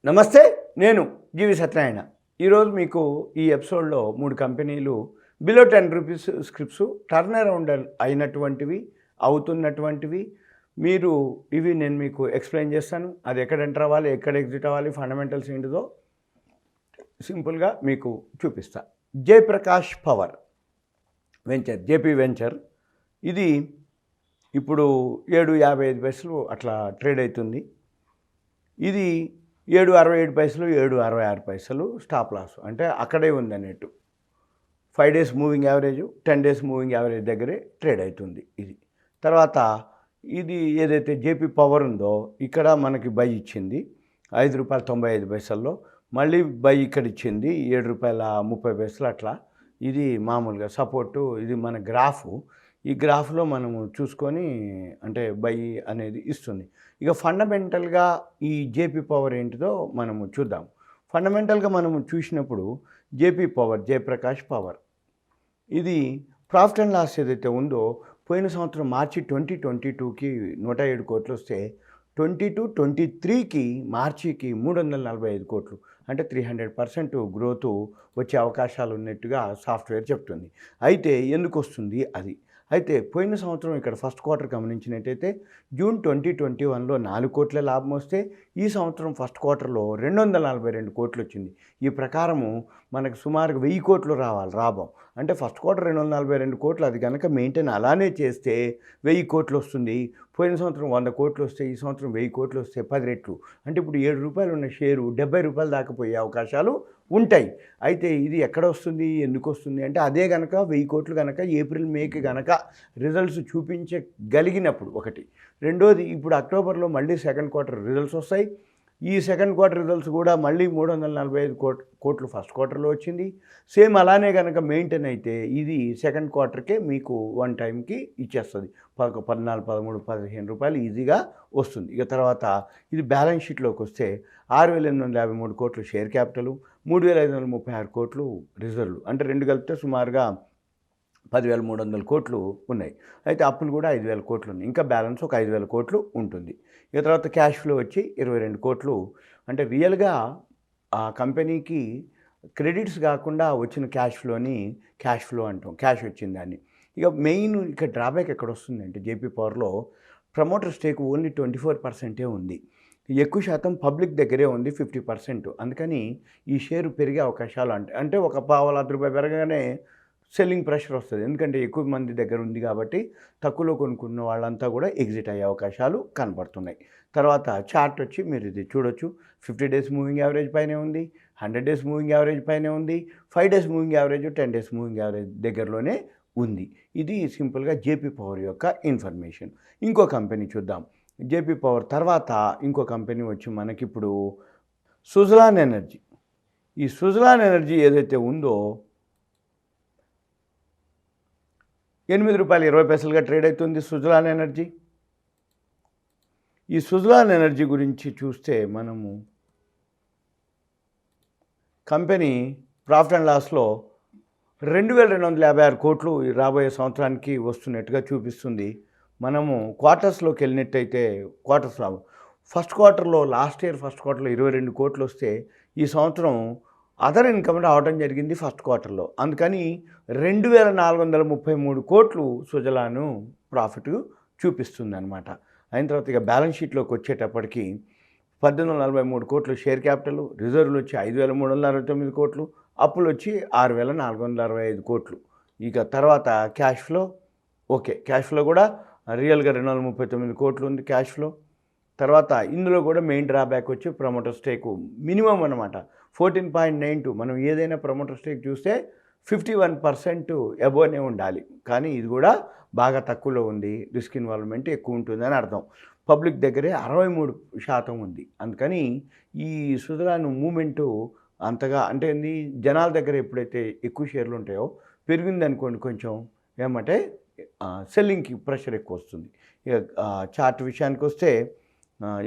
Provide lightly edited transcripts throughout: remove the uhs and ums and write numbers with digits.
నమస్తే, నేను GVSatyanarayana. ఈరోజు మీకు ఈ ఎపిసోడ్లో 3 కంపెనీలు below 10 rupees scripts turn around అయినటువంటివి, అవుతున్నటువంటివి. నేను మీకు ఎక్స్ప్లెయిన్ చేస్తాను. అది ఎక్కడ ఎంటర్ అవ్వాలి, ఎక్కడ ఎగ్జిట్ అవ్వాలి, ఫండమెంటల్స్ ఏంటిదో సింపుల్గా మీకు చూపిస్తా. Jayaprakash power venture, JP venture, ఇది ఇప్పుడు 7.55 అట్లా ట్రేడ్ అవుతుంది. ఇది 7.67 7.66 స్టాప్ లాస్, అంటే అక్కడే ఉంది అన్నట్టు. 5 days moving average, 10 days moving average దగ్గరే ట్రేడ్ అవుతుంది ఇది. తర్వాత ఇది ఏదైతే జేపీ పవర్ ఉందో ఇక్కడ మనకి బై ఇచ్చింది ₹5.95, మళ్ళీ బై ఇక్కడ ఇచ్చింది ₹7.30 అట్లా. ఇది మామూలుగా సపోర్టు. ఇది మన గ్రాఫు. ఈ గ్రాఫ్లో మనము చూసుకొని అంటే బై అనేది ఇస్తుంది. ఇక ఫండమెంటల్గా ఈ జేపీ పవర్ ఏంటిదో మనము చూద్దాం. ఫండమెంటల్గా మనము చూసినప్పుడు జేపీ పవర్, జయప్రకాష్ పవర్, ఇది ప్రాఫిట్ అండ్ లాస్ ఏదైతే ఉందో పోయిన సంవత్సరం మార్చి 2022కి 107 కోట్లు వస్తే 22-23కి మార్చికి 345 కోట్లు, అంటే 300% గ్రోత్ వచ్చే అవకాశాలు ఉన్నట్టుగా సాఫ్ట్వేర్ చెప్తుంది. అయితే ఎందుకు వస్తుంది అది? అయితే పోయిన సంవత్సరం ఇక్కడ ఫస్ట్ క్వార్టర్ గమనించినట్టయితే జూన్ 2021లో 4 కోట్ల లాభం వస్తే ఈ సంవత్సరం ఫస్ట్ క్వార్టర్లో 242 కోట్లు వచ్చింది. ఈ ప్రకారము మనకు సుమారుగా 1000 కోట్లు రావాలి లాభం. అంటే ఫస్ట్ క్వార్టర్ 242 కోట్లు, అది కనుక మెయింటైన్ అలానే చేస్తే 1000 కోట్లు వస్తుంది. పోయిన సంవత్సరం 100 కోట్లు వస్తే ఈ సంవత్సరం 1000 కోట్లు వస్తే 10 రెట్లు, అంటే ఇప్పుడు ₹7 ఉన్న షేరు ₹70 దాకా పోయే అవకాశాలు ఉంటాయి. అయితే ఇది ఎక్కడ వస్తుంది, ఎందుకు వస్తుంది అంటే అదే కనుక 1000 కోట్లు కనుక ఏప్రిల్ మేకి కనుక రిజల్ట్స్ చూపించగలిగినప్పుడు ఒకటి. రెండోది, ఇప్పుడు అక్టోబర్లో మళ్ళీ సెకండ్ క్వార్టర్ రిజల్ట్స్ వస్తాయి. ఈ సెకండ్ క్వార్టర్ రిజల్ట్స్ కూడా మళ్ళీ 345 కోట్లు ఫస్ట్ క్వార్టర్లో వచ్చింది. సేమ్ అలానే కనుక మెయింటైన్ అయితే ఇది సెకండ్ క్వార్టర్కే మీకు వన్ టైంకి ఇచ్చేస్తుంది. 14, 13, ₹15 ఈజీగా వస్తుంది. ఇక తర్వాత ఇది బ్యాలెన్స్ షీట్లోకి వస్తే 6,853 కోట్లు షేర్ క్యాపిటలు, 3,536 కోట్లు రిజర్వ్లు, అంటే రెండు కలిపితే సుమారుగా 10,300 కోట్లు ఉన్నాయి. అయితే అప్పులు కూడా 5,000 కోట్లు ఉన్నాయి. ఇంకా బ్యాలెన్స్ ఒక 5,000 కోట్లు ఉంటుంది. ఇక తర్వాత క్యాష్ ఫ్లో వచ్చి 22 కోట్లు, అంటే రియల్గా ఆ కంపెనీకి క్రెడిట్స్ కాకుండా వచ్చిన క్యాష్ ఫ్లోని క్యాష్ ఫ్లో అంటాం, క్యాష్ వచ్చింది దాన్ని. ఇక మెయిన్ ఇక్కడ డ్రాబ్యాక్ ఎక్కడ వస్తుందంటే జేపీ పవర్లో ప్రమోటర్ స్టేక్ ఓన్లీ 24% ఉంది. ఎక్కువ శాతం పబ్లిక్ దగ్గరే ఉంది, 50%. అందుకని ఈ షేరు పెరిగే అవకాశాలు అంటే ఒక ₹1.5 పెరగగానే సెల్లింగ్ ప్రెషర్ వస్తుంది. ఎందుకంటే ఎక్కువ మంది దగ్గర ఉంది కాబట్టి తక్కువలో కొనుక్కున్న వాళ్ళంతా కూడా ఎగ్జిట్ అయ్యే అవకాశాలు కనపడుతున్నాయి. తర్వాత చార్ట్ వచ్చి మీరు ఇది చూడొచ్చు. 50 days మూవింగ్ యావరేజ్ పైనే ఉంది, 100 days మూవింగ్ యావరేజ్ పైనే ఉంది, 5 days moving average, 10 days moving average దగ్గరలోనే ఉంది. ఇది సింపుల్గా జేపీ పవర్ యొక్క ఇన్ఫర్మేషన్. ఇంకో కంపెనీ చూద్దాం. జేపీ పవర్ తర్వాత ఇంకో కంపెనీ వచ్చి మనకిప్పుడు సుజలాన్ ఎనర్జీ. ఈ సుజలాన్ ఎనర్జీ ఏదైతే ఉందో ₹8.20గా ట్రేడ్ అవుతుంది సుజలాన్ ఎనర్జీ. ఈ సుజలాన్ ఎనర్జీ గురించి చూస్తే మనము కంపెనీ ప్రాఫిట్ అండ్ లాస్లో 2,256 కోట్లు రాబోయే సంవత్సరానికి వస్తున్నట్టుగా చూపిస్తుంది. మనము క్వార్టర్స్లోకి వెళ్ళినట్టయితే క్వార్టర్స్లో ఫస్ట్ క్వార్టర్లో లాస్ట్ ఇయర్ ఫస్ట్ క్వార్టర్లో 22 కోట్లు వస్తే ఈ సంవత్సరం అదర్ ఇన్కమ్ రావడం జరిగింది ఫస్ట్ క్వార్టర్లో. అందుకని 2,433 కోట్లు సుజలాను ప్రాఫిట్ చూపిస్తుంది అనమాట. అయిన తర్వాత ఇక బ్యాలెన్స్ షీట్లోకి వచ్చేటప్పటికి 1,843 కోట్లు షేర్ క్యాపిటల్, రిజర్వ్లు వచ్చి 5,369 కోట్లు, అప్పులు వచ్చి 6,465 కోట్లు. ఇక తర్వాత cash flow okay, cash flow కూడా రియల్గా 239 కోట్లు ఉంది క్యాష్ ఫ్లో. తర్వాత ఇందులో కూడా మెయిన్ డ్రాబ్యాక్ వచ్చి ప్రమోటర్ స్టేక్ మినిమం అనమాట 14.92. మనం ఏదైనా ప్రమోటర్ స్టేక్ చూస్తే 51% అబోనే ఉండాలి, కానీ ఇది కూడా బాగా తక్కువలో ఉంది. రిస్క్ ఇన్వాల్వ్మెంట్ ఎక్కువ ఉంటుందని అర్థం. పబ్లిక్ దగ్గరే 63% ఉంది. అందుకని ఈ సుజలాన్ మూమెంటు అంతగా అంటే జనాల దగ్గర ఎప్పుడైతే ఎక్కువ షేర్లు ఉంటాయో పెరిగింది అనుకోండి కొంచెం ఏమంటే సెల్లింగ్కి ప్రెషర్ ఎక్కువ వస్తుంది. ఇక చార్ట్ విషయానికి వస్తే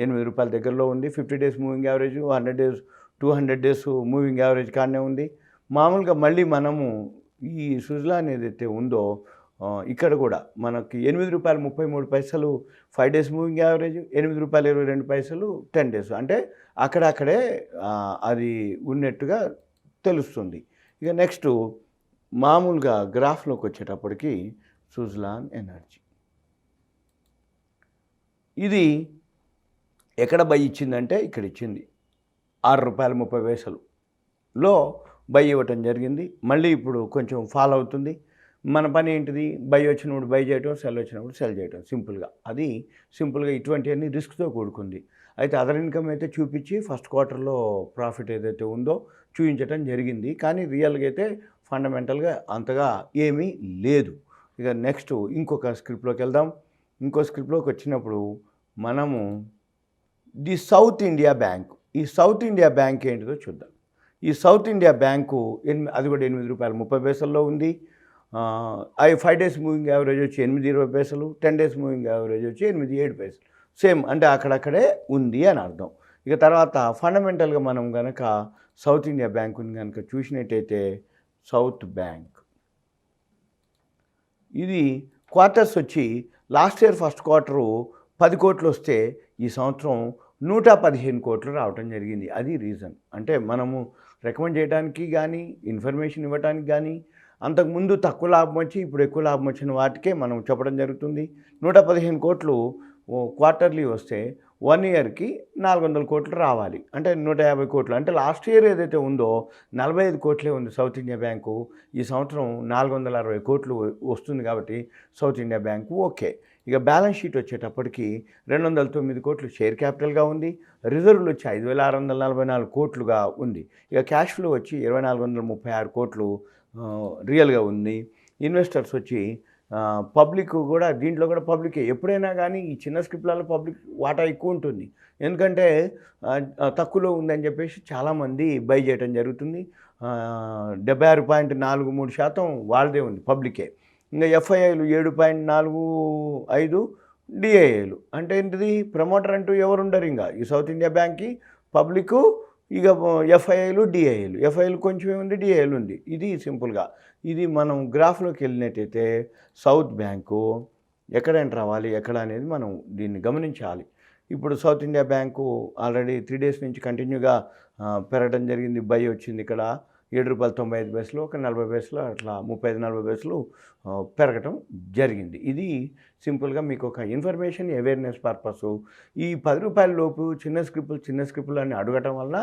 ₹8 దగ్గరలో ఉంది. 50 days moving average, 100 days 200 days moving average కాడనే ఉంది. మామూలుగా మళ్ళీ మనము ఈ సుజలాన్ ఏదైతే ఉందో ఇక్కడ కూడా మనకి రూ. 8.33 5 డేస్ మూవింగ్ యావరేజ్, రూ. 8.22 10 డేస్. అంటే అక్కడక్కడే అది ఉన్నట్టుగా తెలుస్తుంది. ఇక నెక్స్ట్ మామూలుగా గ్రాఫ్లోకి వచ్చేటప్పటికి సుజ్లాన్ ఎనర్జీ ఇది ఎక్కడ బై ఇచ్చిందంటే ఇక్కడ ఇచ్చింది రూ. 6.30లో బై ఇవ్వటం జరిగింది. మళ్ళీ ఇప్పుడు కొంచెం ఫాలో అవుతుంది. మన పని ఏంటిది? బై వచ్చినప్పుడు బై చేయటం, సెల్ వచ్చినప్పుడు సెల్ చేయటం, సింపుల్గా ఇటువంటివన్నీ రిస్క్తో కూడుకుంది. అయితే అదర్ ఇన్కమ్ అయితే చూపించి ఫస్ట్ క్వార్టర్లో ప్రాఫిట్ ఏదైతే ఉందో చూపించటం జరిగింది. కానీ రియల్గా అయితే ఫండమెంటల్గా అంతగా ఏమీ లేదు. ఇక నెక్స్ట్ ఇంకొక స్క్రిప్ట్లోకి వెళ్దాం. ఇంకో స్క్రిప్ట్లోకి వచ్చినప్పుడు మనము ది సౌత్ ఇండియా బ్యాంక్, ఈ సౌత్ ఇండియా బ్యాంక్ ఏంటిదో చూద్దాం. ఈ సౌత్ ఇండియా బ్యాంకు అది కూడా రూ. 8.30 ఉంది. 5 డేస్ మూవింగ్ యావరేజ్ వచ్చి రూ. 8.20, 10 డేస్ మూవింగ్ యావరేజ్ వచ్చి 8.7. సేమ్, అంటే అక్కడక్కడే ఉంది అని అర్థం. ఇక తర్వాత ఫండమెంటల్గా మనం కనుక సౌత్ ఇండియా బ్యాంకుని కనుక చూసినట్టయితే సౌత్ బ్యాంక్ ఇది క్వార్టర్స్ వచ్చి లాస్ట్ ఇయర్ ఫస్ట్ క్వార్టరు 10 కోట్లు వస్తే ఈ సంవత్సరం 115 కోట్లు రావటం జరిగింది. అది రీజన్. అంటే మనము రికమెండ్ చేయడానికి కానీ ఇన్ఫర్మేషన్ ఇవ్వడానికి కానీ అంతకుముందు తక్కువ లాభం వచ్చి ఇప్పుడు ఎక్కువ లాభం వచ్చిన వాటికే మనం చెప్పడం జరుగుతుంది. 115 కోట్లు క్వార్టర్లీ వస్తే 1 ఇయర్కి 400 కోట్లు రావాలి. అంటే 150 కోట్లు. అంటే లాస్ట్ ఇయర్ ఏదైతే ఉందో 45 కోట్లే ఉంది సౌత్ ఇండియా బ్యాంకు. ఈ సంవత్సరం 460 కోట్లు వస్తుంది కాబట్టి సౌత్ ఇండియా బ్యాంకు ఓకే. ఇక బ్యాలెన్స్ షీట్ వచ్చేటప్పటికి 209 కోట్లు షేర్ క్యాపిటల్గా ఉంది. రిజర్వ్లు వచ్చి 5,644 కోట్లుగా ఉంది. ఇక క్యాష్ ఫ్లో వచ్చి 2,436 కోట్లు రియల్గా ఉంది. ఇన్వెస్టర్స్ వచ్చి పబ్లిక్ కూడా, దీంట్లో కూడా పబ్లికే. ఎప్పుడైనా కానీ ఈ చిన్న స్క్రిప్ట్లలో పబ్లిక్ వాటా ఎక్కువ ఉంటుంది. ఎందుకంటే తక్కువలో ఉందని చెప్పేసి చాలామంది బై చేయడం జరుగుతుంది. 76.43% వాళ్ళదే ఉంది, పబ్లికే. ఇంకా ఎఫ్ఐఐలు 7.45, డిఐఏలు అంటే ఏంటిది? ప్రమోటర్ అంటూ ఎవరు ఉండరు ఇంకా ఈ సౌత్ ఇండియా బ్యాంక్కి. పబ్లిక్, ఇక ఎఫ్ఐఐలు, డిఐఏలు. ఎఫ్ఐఐలు కొంచెమే ఉంది, డిఐఏలు ఉంది. ఇది సింపుల్గా. ఇది మనం గ్రాఫ్లోకి వెళ్ళినట్టయితే సౌత్ బ్యాంకు ఎక్కడ ఎంటర్ అవ్వాలి, ఎక్కడ అనేది మనం దీన్ని గమనించాలి. ఇప్పుడు south India bank already 3 days నుంచి కంటిన్యూగా పెరగడం జరిగింది. బై వచ్చింది ఇక్కడ రూ. 7.95, ఒక 40 పైసలు అట్లా 35-40 పైసలు పెరగటం జరిగింది. ఇది సింపుల్గా మీకు ఒక ఇన్ఫర్మేషన్ అవేర్నెస్ పర్పస్. ఈ రూ. 10 లోపు చిన్న స్క్రిప్టులు అని అడగటం వల్ల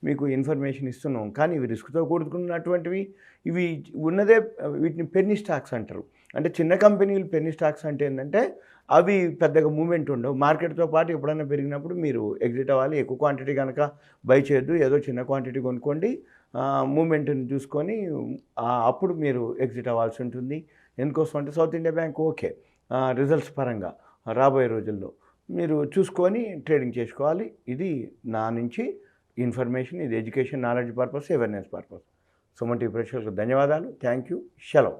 మీకు ఇన్ఫర్మేషన్ ఇస్తున్నాం. కానీ ఇవి రిస్క్తో కూడుకున్నటువంటివి. ఇవి ఉన్నదే, వీటిని పెన్నీ స్టాక్స్ అంటారు. అంటే చిన్న కంపెనీలు పెన్నీ స్టాక్స్ అంటే ఏంటంటే అవి పెద్దగా మూమెంట్ ఉండవు. మార్కెట్తో పాటు ఎప్పుడైనా పెరిగినప్పుడు మీరు ఎగ్జిట్ అవ్వాలి. ఎక్కువ క్వాంటిటీ కనుక బై చేయొద్దు, ఏదో చిన్న క్వాంటిటీ కొనుక్కోండి, మూమెంట్ని చూసుకొని అప్పుడు మీరు ఎగ్జిట్ అవ్వాల్సి ఉంటుంది. ఎందుకోసం అంటే south India bank okay, results పరంగా రాబోయే రోజుల్లో మీరు చూసుకొని ట్రేడింగ్ చేసుకోవాలి. ఇది నా నుంచి ఇన్ఫర్మేషన్. ఇది education, knowledge purpose, awareness purpose. Suman TV ప్రేక్షకులకు ధన్యవాదాలు. Thank you. సెలవు.